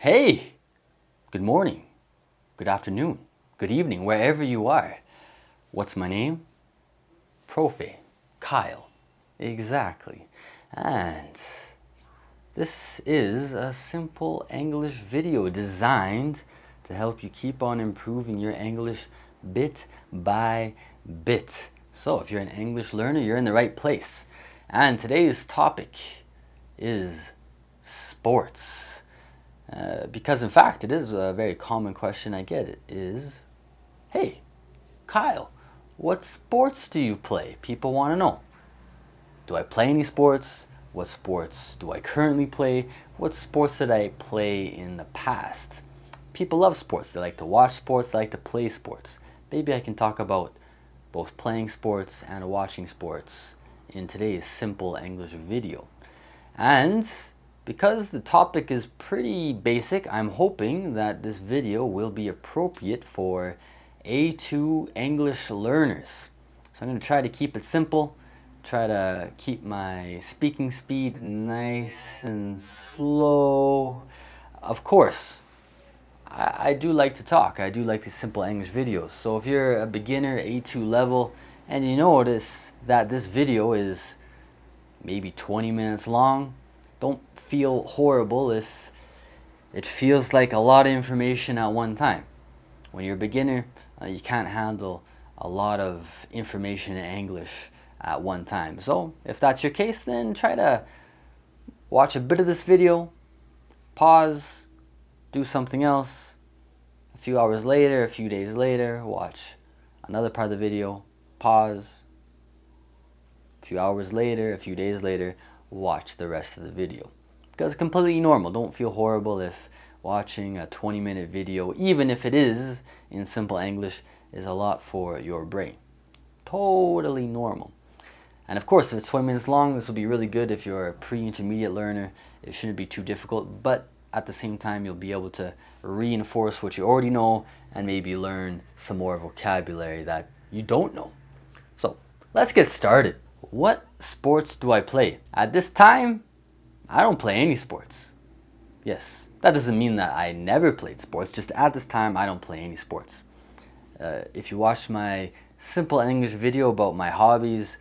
Hey, good morning, good afternoon, good evening, wherever you are. What's my name? Profe, Kyle. Exactly. And this is a simple English video designed to help you keep on improving your English bit by bit. So if you're an English learner, you're in the right place. And today's topic is sports. Because in fact, it is a very common question I get is, hey, Kyle, what sports do you play? People want to know. Do I play any sports? What sports do I currently play? What sports did I play in the past? People love sports. They like to watch sports. They like to play sports. Maybe I can talk about both playing sports and watching sports in today's simple English video. And because the topic is pretty basic, I'm hoping that this video will be appropriate for A2 English learners. So I'm going to try to keep it simple, try to keep my speaking speed nice and slow. Of course, I do like to talk. I do like these simple English videos. So if you're a beginner, A2 level, and you notice that this video is maybe 20 minutes long, don't feel horrible if it feels like a lot of information at one time. When you're a beginner, you can't handle a lot of information in English at one time. So if that's your case, then try to watch a bit of this video, pause, do something else. A few hours later, a few days later, watch another part of the video, pause. A few hours later, a few days later, watch the rest of the video. Because it's completely normal. Don't feel horrible if watching a 20-minute video, even if it is in simple English, is a lot for your brain. Totally normal. And of course, if it's 20 minutes long, this will be really good if you're a pre-intermediate learner. It shouldn't be too difficult, but at the same time, you'll be able to reinforce what you already know and maybe learn some more vocabulary that you don't know. So let's get started. What sports do I play? At this time, I don't play any sports. Yes, that doesn't mean that I never played sports, just at this time I don't play any sports. If you watched my simple English video about my hobbies,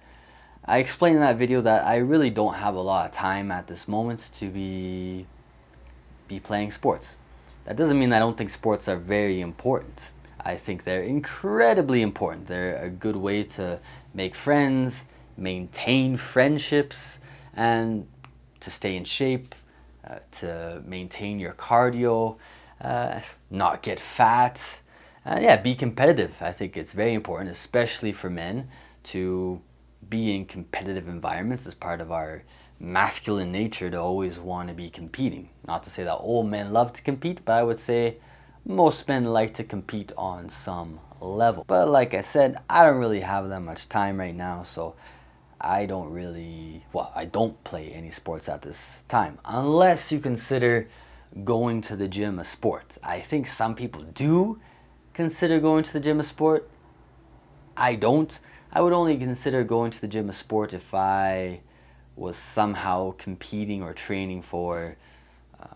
I explained in that video that I really don't have a lot of time at this moment to be playing sports. That doesn't mean I don't think sports are very important. I think they're incredibly important. They're a good way to make friends, maintain friendships, and to stay in shape, to maintain your cardio, not get fat, be competitive. I think it's very important, especially for men, to be in competitive environments as part of our masculine nature to always want to be competing. Not to say that all men love to compete, but I would say most men like to compete on some level. But like I said, I don't really have that much time right now, so I don't play any sports at this time, unless you consider going to the gym a sport. I think some people do consider going to the gym a sport. I don't. I would only consider going to the gym a sport if I was somehow competing or training for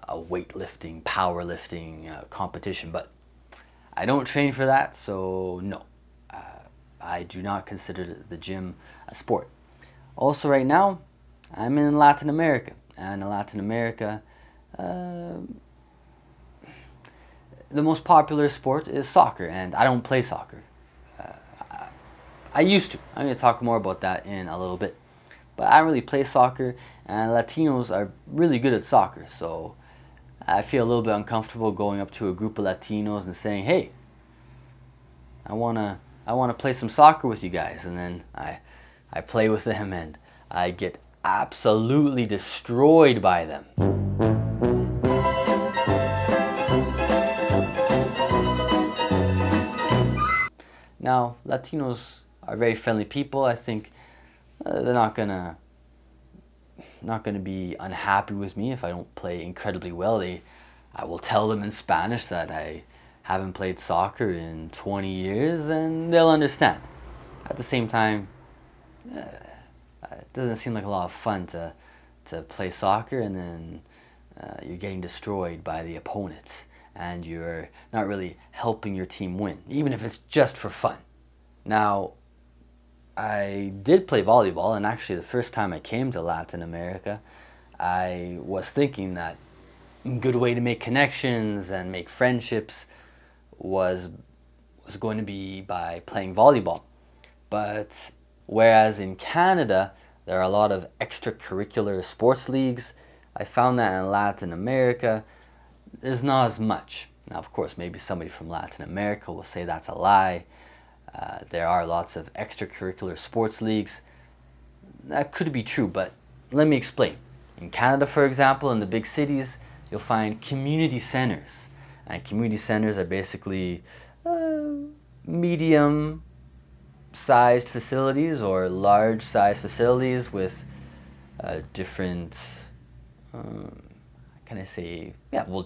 a weightlifting, powerlifting competition, but I don't train for that, so no. I do not consider the gym a sport. Also right now, I'm in Latin America, and in Latin America, the most popular sport is soccer, and I don't play soccer. I used to. I'm going to talk more about that in a little bit. But I don't really play soccer, and Latinos are really good at soccer, so I feel a little bit uncomfortable going up to a group of Latinos and saying, hey, I wanna play some soccer with you guys, and then I play with them and I get absolutely destroyed by them. Now, Latinos are very friendly people. I think they're not gonna be unhappy with me if I don't play incredibly well. I will tell them in Spanish that I haven't played soccer in 20 years and they'll understand. At the same time, it doesn't seem like a lot of fun to play soccer and then you're getting destroyed by the opponent and you're not really helping your team win, even if it's just for fun. Now, I did play volleyball, and actually the first time I came to Latin America, I was thinking that a good way to make connections and make friendships was going to be by playing volleyball. But whereas in Canada there are a lot of extracurricular sports leagues, I found that in Latin America there's not as much. Now, of course, maybe somebody from Latin America will say that's a lie. There are lots of extracurricular sports leagues. That could be true, but let me explain. In Canada, for example, in the big cities, you'll find community centers. And community centers are basically medium-sized facilities or large-sized facilities with different,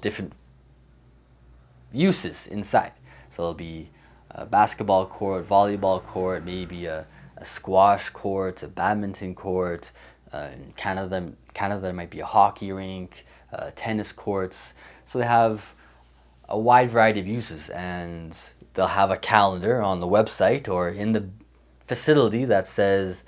different uses inside. So there'll be a basketball court, volleyball court, maybe a squash court, a badminton court. In Canada, there might be a hockey rink, tennis courts. So they have a wide variety of uses, and they'll have a calendar on the website or in the facility that says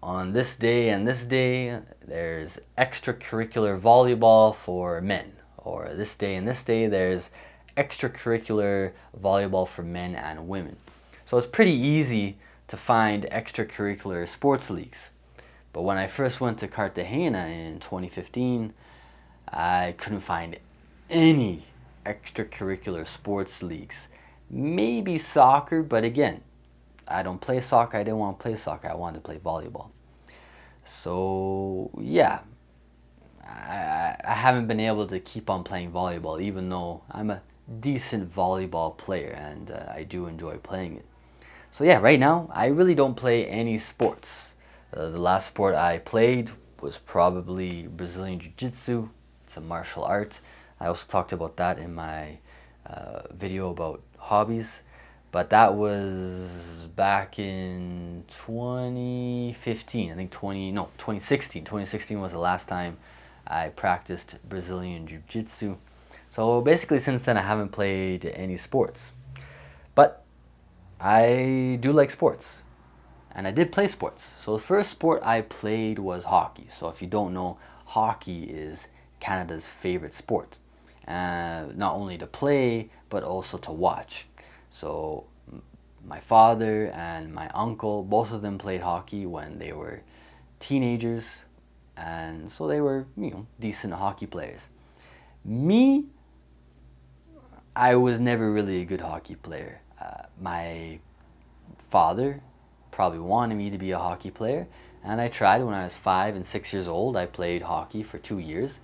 on this day and this day there's extracurricular volleyball for men, or this day and this day there's extracurricular volleyball for men and women. So it's pretty easy to find extracurricular sports leagues. But when I first went to Cartagena in 2015, I couldn't find any extracurricular sports leagues. Maybe soccer, but again, I don't play soccer. I didn't want to play soccer. I wanted to play volleyball. So yeah, I haven't been able to keep on playing volleyball, even though I'm a decent volleyball player and I do enjoy playing it. So yeah, right now I really don't play any sports. The last sport I played was probably Brazilian Jiu-Jitsu. It's a martial art. I also talked about that in my video about hobbies. But that was back in 2015. I think 2016. 2016 was the last time I practiced Brazilian Jiu-Jitsu. So basically since then I haven't played any sports. But I do like sports. And I did play sports. So the first sport I played was hockey. So if you don't know, hockey is Canada's favorite sport. Not only to play, but also to watch. So my father and my uncle, both of them played hockey when they were teenagers. And so they were, decent hockey players. Me, I was never really a good hockey player. My father probably wanted me to be a hockey player, and I tried when I was 5 and 6 years old. I played hockey for 2 years.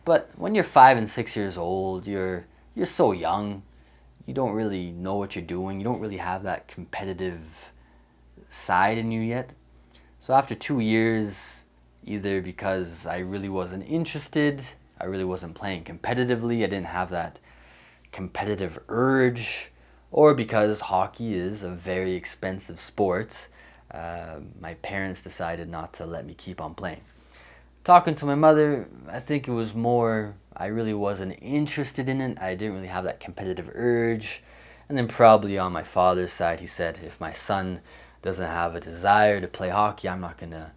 But when you're 5 and 6 years old, you're so young. You don't really know what you're doing. You don't really have that competitive side in you yet. So after 2 years, either because I really wasn't interested, I really wasn't playing competitively, I didn't have that competitive urge, or because hockey is a very expensive sport, my parents decided not to let me keep on playing. Talking to my mother, I think it was more, I really wasn't interested in it. I didn't really have that competitive urge. And then probably on my father's side, he said, if my son doesn't have a desire to play hockey, I'm not going to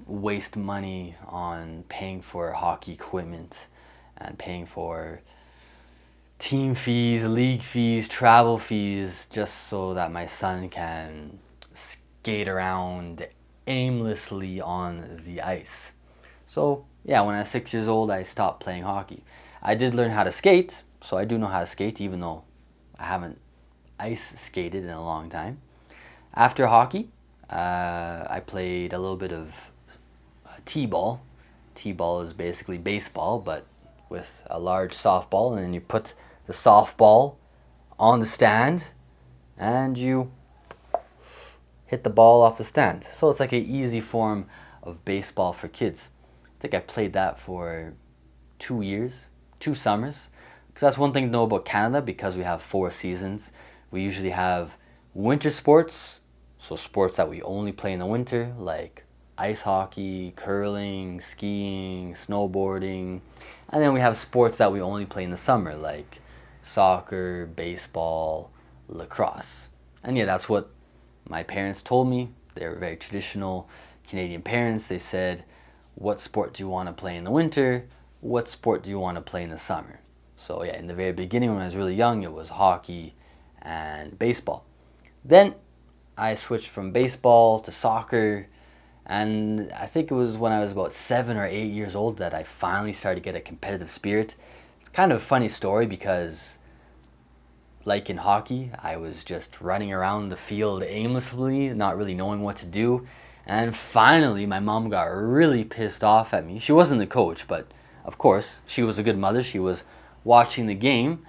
waste money on paying for hockey equipment and paying for team fees, league fees, travel fees, just so that my son can skate around aimlessly on the ice. So yeah, when I was 6 years old, I stopped playing hockey. I did learn how to skate, so I do know how to skate, even though I haven't ice skated in a long time. After hockey, I played a little bit of t-ball. T-ball is basically baseball, but with a large softball, and then you put the softball on the stand, and you hit the ball off the stand. So it's like an easy form of baseball for kids. I think I played that for 2 years, 2 summers. Because that's one thing to know about Canada, because we have 4 seasons. We usually have winter sports, so sports that we only play in the winter, like ice hockey, curling, skiing, snowboarding, and then we have sports that we only play in the summer, like soccer, baseball, lacrosse. And yeah, that's what my parents told me. They were very traditional Canadian parents. They said, what sport do you want to play in the winter? What sport do you want to play in the summer? So yeah, in the very beginning when I was really young, it was hockey and baseball. Then I switched from baseball to soccer, and I think it was when I was about 7 or 8 years old that I finally started to get a competitive spirit. It's kind of a funny story because, like in hockey, I was just running around the field aimlessly, not really knowing what to do. And finally, my mom got really pissed off at me. She wasn't the coach, but of course, she was a good mother. She was watching the game,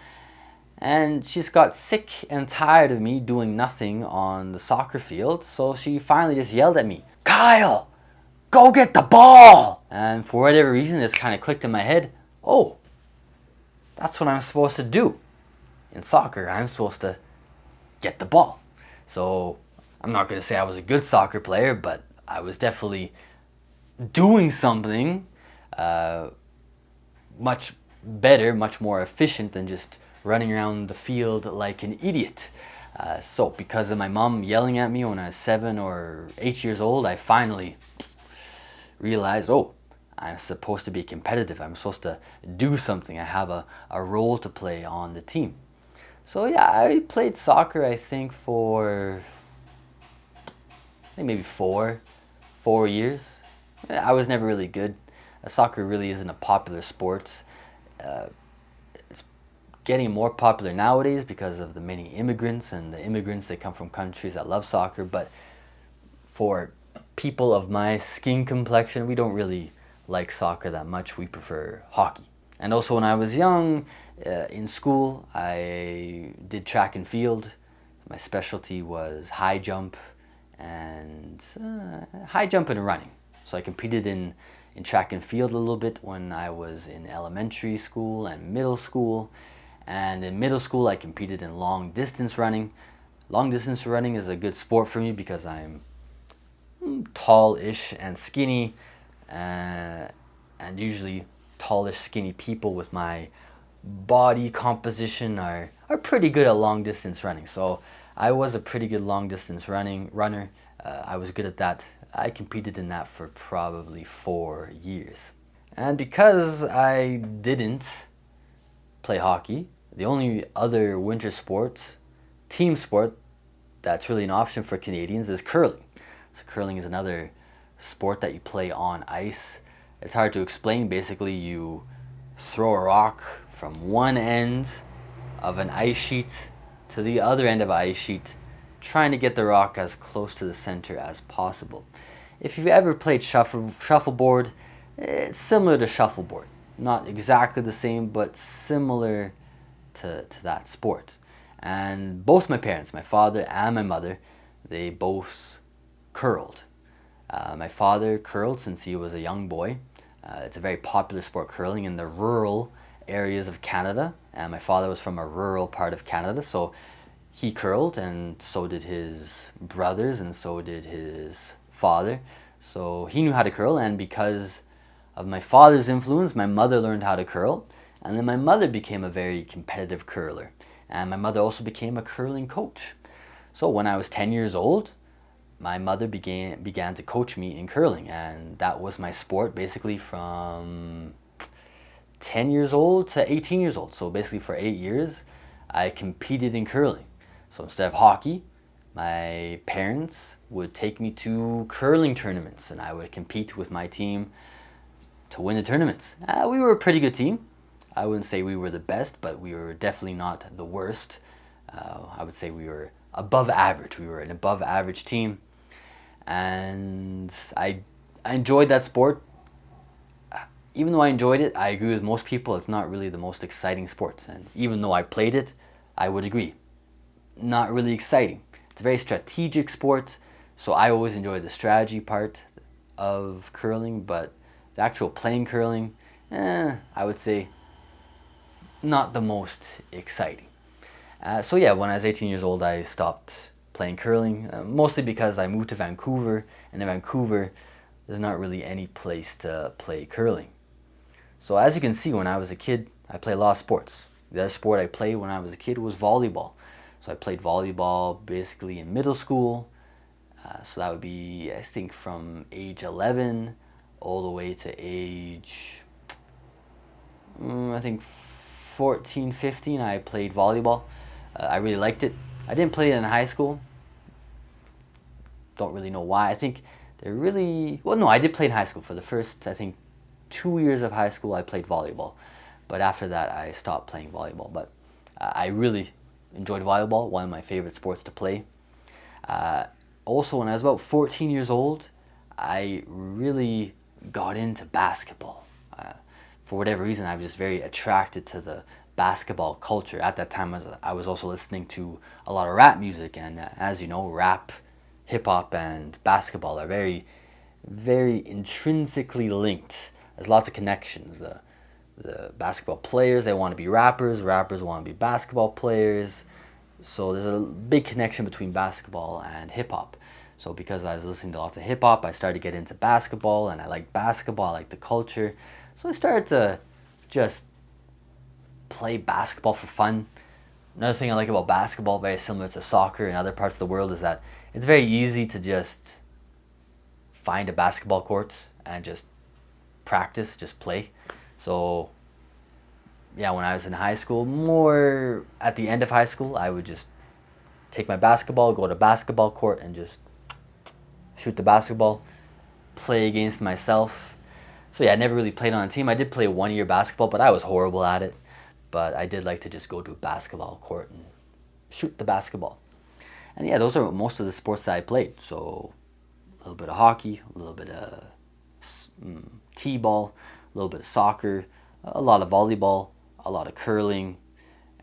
and she just got sick and tired of me doing nothing on the soccer field. So she finally just yelled at me, "Kyle, go get the ball!" And for whatever reason, it just kind of clicked in my head, oh, that's what I'm supposed to do. In soccer, I'm supposed to get the ball. So I'm not going to say I was a good soccer player, but I was definitely doing something much better, much more efficient than just running around the field like an idiot. So because of my mom yelling at me when I was 7 or 8 years old, I finally realized, oh, I'm supposed to be competitive. I'm supposed to do something. I have a role to play on the team. So yeah, I played soccer, I think, for maybe 4 years. I was never really good. Soccer really isn't a popular sport. It's getting more popular nowadays because of the many immigrants, and the immigrants, they come from countries that love soccer. But for people of my skin complexion, we don't really like soccer that much. We prefer hockey. And also when I was young, in school, I did track and field. My specialty was high jump and running. So I competed in track and field a little bit when I was in elementary school and middle school. And in middle school, I competed in long distance running. Long distance running is a good sport for me because I'm tall-ish and skinny, and usually tallish, skinny people with my body composition are pretty good at long distance running. So I was a pretty good long distance runner. I was good at that. I competed in that for probably 4 years. And because I didn't play hockey, the only other winter sport, team sport, that's really an option for Canadians is curling. So curling is another sport that you play on ice. It's hard to explain. Basically, you throw a rock from one end of an ice sheet to the other end of an ice sheet, trying to get the rock as close to the center as possible. If you've ever played shuffleboard, it's similar to shuffleboard. Not exactly the same, but similar to that sport. And both my parents, my father and my mother, they both curled. My father curled since he was a young boy. It's a very popular sport, curling, in the rural areas of Canada. And my father was from a rural part of Canada, so he curled, and so did his brothers, and so did his father. So he knew how to curl, and because of my father's influence, my mother learned how to curl. And then my mother became a very competitive curler. And my mother also became a curling coach. So when I was 10 years old, my mother began to coach me in curling. And that was my sport basically from 10 years old to 18 years old. So basically for 8 years, I competed in curling. So instead of hockey, my parents would take me to curling tournaments, and I would compete with my team to win the tournaments. We were a pretty good team. I wouldn't say we were the best, but we were definitely not the worst. I would say we were above average. We were an above average team. And I enjoyed that sport. Even though I enjoyed it, I agree with most people, it's not really the most exciting sport. And even though I played it, I would agree. Not really exciting. It's a very strategic sport, so I always enjoy the strategy part of curling, but the actual playing curling, I would say not the most exciting. So yeah, when I was 18 years old, I stopped playing curling, mostly because I moved to Vancouver, and in Vancouver, there's not really any place to play curling. So as you can see, when I was a kid, I played a lot of sports. The other sport I played when I was a kid was volleyball. So I played volleyball basically in middle school. So that would be, I think, from age 11 all the way to age, I think 14, 15, I played volleyball. I really liked it. I didn't play it in high school. Don't really know why. I think I did play in high school. For the first, I think, 2 years of high school, I played volleyball. But after that, I stopped playing volleyball. But I really enjoyed volleyball, one of my favorite sports to play. Also, when I was about 14 years old, I really got into basketball. For whatever reason, I was just very attracted to the basketball culture. At that time, I was also listening to a lot of rap music, and as you know, rap, hip hop, and basketball are very, very intrinsically linked. There's lots of connections. The basketball players, they want to be rappers. Rappers want to be basketball players. So there's a big connection between basketball and hip hop. So because I was listening to lots of hip hop, I started to get into basketball, and I like basketball, I like the culture. So I started to just play basketball for fun. Another thing I like about basketball, very similar to soccer in other parts of the world, is that it's very easy to just find a basketball court and just practice, just play. So yeah, when I was in high school, more at the end of high school, I would just take my basketball, go to basketball court, and just shoot the basketball, play against myself. So yeah, I never really played on a team. I did play 1 year basketball, but I was horrible at it. But I did like to just go to a basketball court and shoot the basketball. And yeah, those are most of the sports that I played. So a little bit of hockey, a little bit of t-ball, a little bit of soccer, a lot of volleyball, a lot of curling,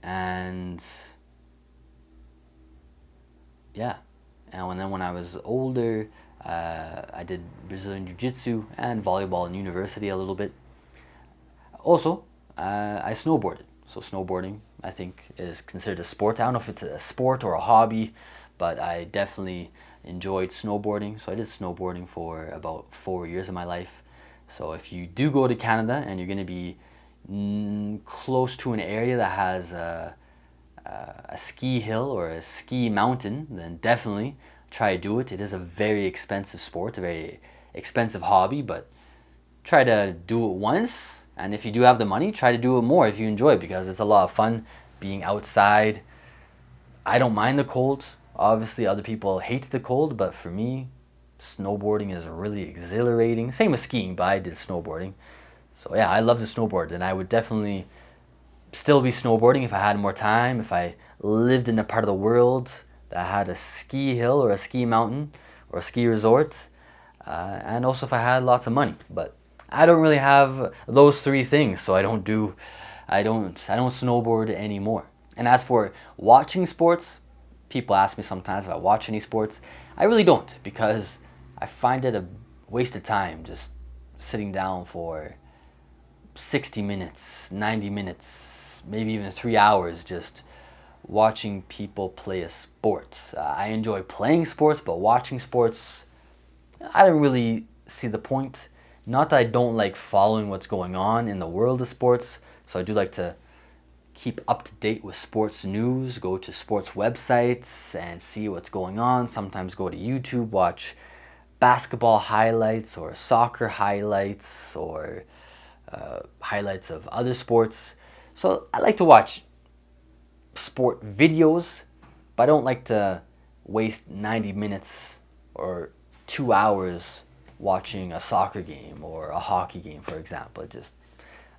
and yeah. And then when I was older, I did Brazilian Jiu-Jitsu and volleyball in university a little bit. Also, I snowboarded. So snowboarding, I think, is considered a sport. I don't know if it's a sport or a hobby, but I definitely enjoyed snowboarding. So I did snowboarding for about 4 years of my life. So if you do go to Canada and you're going to be close to an area that has a ski hill or a ski mountain, then definitely try to do it. It is a very expensive sport, a very expensive hobby, but try to do it once. And if you do have the money, try to do it more if you enjoy it, because it's a lot of fun being outside. I don't mind the cold. Obviously, other people hate the cold, but for me, snowboarding is really exhilarating. Same with skiing, but I did snowboarding. So yeah, I love to snowboard, and I would definitely still be snowboarding if I had more time, if I lived in a part of the world that had a ski hill or a ski mountain or a ski resort, and also if I had lots of money. But I don't really have those three things, so I don't snowboard anymore. And as for watching sports, people ask me sometimes if I watch any sports. I really don't, because I find it a waste of time just sitting down for 60 minutes, 90 minutes, maybe even 3 hours just watching people play a sport. I enjoy playing sports, but watching sports, I don't really see the point. Not that I don't like following what's going on in the world of sports, so I do like to keep up to date with sports news, go to sports websites and see what's going on. Sometimes go to YouTube, watch basketball highlights or soccer highlights or highlights of other sports. So I like to watch sport videos, but I don't like to waste 90 minutes or 2 hours watching a soccer game or a hockey game, for example.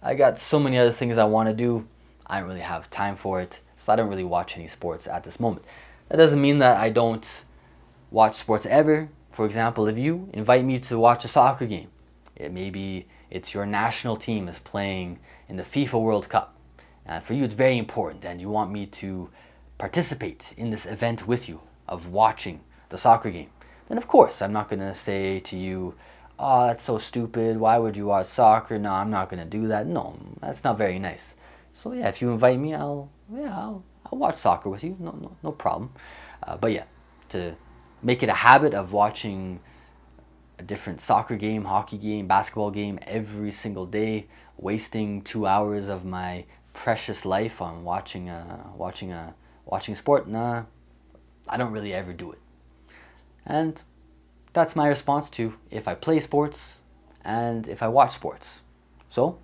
I got so many other things I want to do. I don't really have time for it, so I don't really watch any sports at this moment. That doesn't mean that I don't watch sports ever. For example, if you invite me to watch a soccer game, maybe it's your national team is playing in the FIFA World Cup, and for you it's very important and you want me to participate in this event with you of watching the soccer game, then of course I'm not going to say to you, oh, that's so stupid, why would you watch soccer? No, I'm not going to do that. No, that's not very nice. So yeah, if you invite me, I'll watch soccer with you. No problem. But yeah, to make it a habit of watching a different soccer game, hockey game, basketball game every single day, wasting 2 hours of my precious life on watching sport. Nah, I don't really ever do it. And that's my response to if I play sports and if I watch sports. So,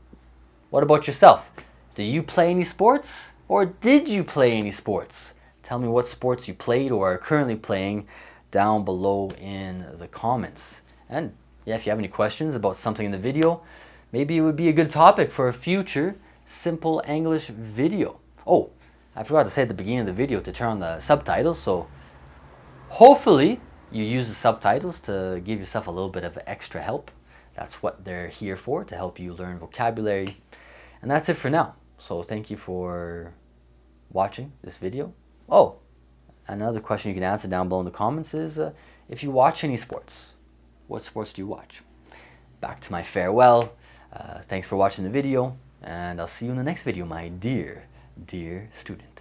what about yourself? Do you play any sports? Or did you play any sports? Tell me what sports you played or are currently playing down below in the comments. And yeah, if you have any questions about something in the video, maybe it would be a good topic for a future simple English video. Oh, I forgot to say at the beginning of the video to turn on the subtitles, so hopefully you use the subtitles to give yourself a little bit of extra help. That's what they're here for, to help you learn vocabulary. And that's it for now. So thank you for watching this video. Oh, another question you can answer down below in the comments is if you watch any sports, what sports do you watch? Back to my farewell. Thanks for watching the video, and I'll see you in the next video, my dear, dear student.